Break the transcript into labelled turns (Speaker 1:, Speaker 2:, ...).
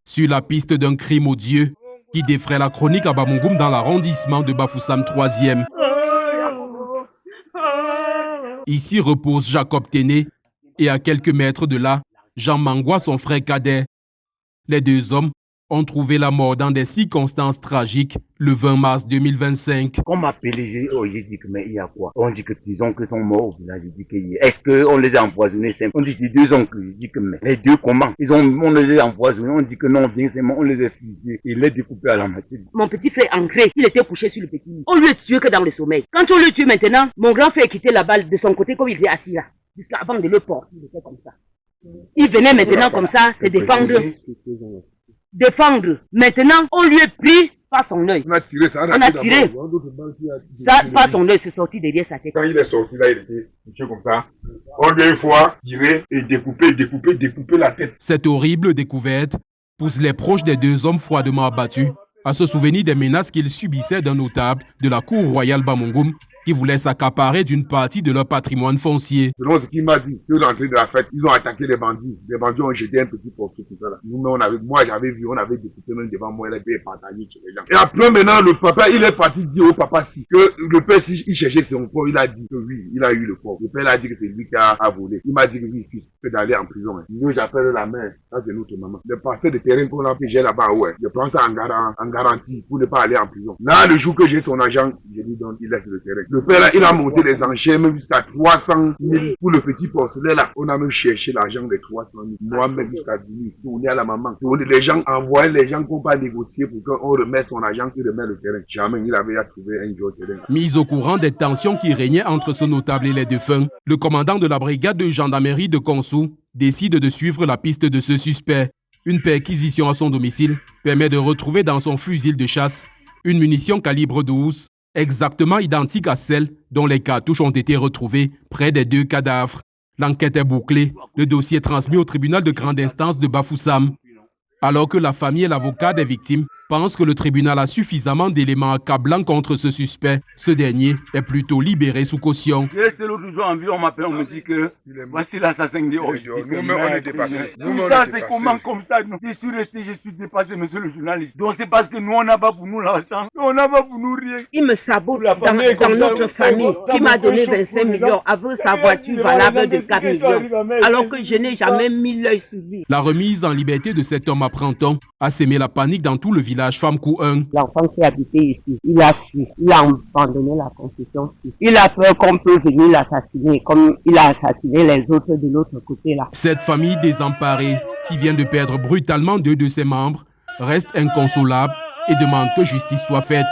Speaker 1: Sur la piste d'un crime odieux qui défraie la chronique à Bamougoum dans l'arrondissement de Bafoussam 3e. Ici repose Jacob Téné et à quelques mètres de là, Jean Mangwa, son frère cadet. Les deux hommes ont trouvé la mort dans des circonstances tragiques le 20 mars 2025.
Speaker 2: On m'a appelé, j'ai dit que mais il y a quoi? On dit que disons que sont morts au village. J'ai dit que est-ce qu'on les a empoisonnés? On dit des deux oncles. J'ai dit que mais les deux comment? On les a empoisonnés. On dit que non, bien c'est on les a fusillés et les découpés à la moitié.
Speaker 3: Mon petit frère André, il était couché sur le petit lit. On lui a tué que dans le sommeil. Quand on le tue maintenant, mon grand frère quittait la balle de son côté comme il était assis là. Jusqu'avant de le porter, il était comme ça. Il venait maintenant comme ça, se défendre. Défendre. Maintenant, on lui a pris par son œil.
Speaker 4: On a tiré ça.
Speaker 3: On a tiré. Ça, par son œil, c'est sorti derrière sa tête.
Speaker 4: Quand il est sorti là, il était couché comme ça. On lui a une fois tiré et découpé la tête.
Speaker 1: Cette horrible découverte pousse les proches des deux hommes froidement abattus à se souvenir des menaces qu'ils subissaient d'un notable de la cour royale Bamougoum qui voulait s'accaparer d'une partie de leur patrimoine foncier.
Speaker 4: Selon ce qu'il m'a dit, que l'entrée de la fête, ils ont attaqué les bandits. Les bandits ont jeté un petit portrait tout ça là. Moi j'avais vu, on avait découpé même devant moi, il avait partagé sur les gens. Et après maintenant, le papa, il est parti dire au papa si, que le père, si il cherchait son corps, il a dit que oui, il a eu le corps. Le père a dit que c'est lui qui a volé. Il m'a dit que oui, fils, que d'aller en prison. Nous, j'appelle la mère, ça c'est notre maman. Le parcelle de terrain qu'on a payé là-bas, ouais. Je prends ça en garantie pour ne pas aller en prison. Là, le jour que j'ai son agent, je lui donne, il laisse le terrain. Le père là, il a monté les enchères même jusqu'à 300 000 pour le petit porcelet là. On a même cherché l'argent des 300 000. Moi-même jusqu'à 10 000. Tourner à la maman. Les gens envoyaient les gens qui n'ont pas négocié pour qu'on remette son argent et remet le terrain. Jamais il avait à trouver un jour terrain.
Speaker 1: Mis au courant des tensions qui régnaient entre ce notable et les défunts, le commandant de la brigade de gendarmerie de Konsou décide de suivre la piste de ce suspect. Une perquisition à son domicile permet de retrouver dans son fusil de chasse une munition calibre 12, exactement identique à celle dont les cartouches ont été retrouvées près des deux cadavres. L'enquête est bouclée, le dossier est transmis au tribunal de grande instance de Bafoussam. Alors que la famille et l'avocat des victimes pensent que le tribunal a suffisamment d'éléments accablants contre ce suspect, ce dernier est plutôt libéré sous caution.
Speaker 2: J'étais l'autre jour en ville, on m'appelle, on me dit que voici l'assassin de Orange.
Speaker 4: Nous-mêmes, on est dépassés.
Speaker 2: Tout ça, c'est comment comme ça? Je suis resté, je suis dépassé, monsieur le journaliste. Donc c'est parce que nous, on n'a pas pour nous l'argent, on n'a pas pour nous rien.
Speaker 3: Il me sabote dans notre famille qui m'a donné 25 millions avec sa voiture valable de 4 millions. Alors que je n'ai jamais mis l'œil sur lui.
Speaker 1: La remise en liberté de cet homme à Printemps a sémé la panique dans tout le village Famkou 1.
Speaker 5: L'enfant qui habitait ici, il a fui, il a abandonné la construction. Il a peur qu'on peut venir l'assassiner, comme il a assassiné les autres de l'autre côté là.
Speaker 1: Cette famille désemparée, qui vient de perdre brutalement deux de ses membres, reste inconsolable et demande que justice soit faite.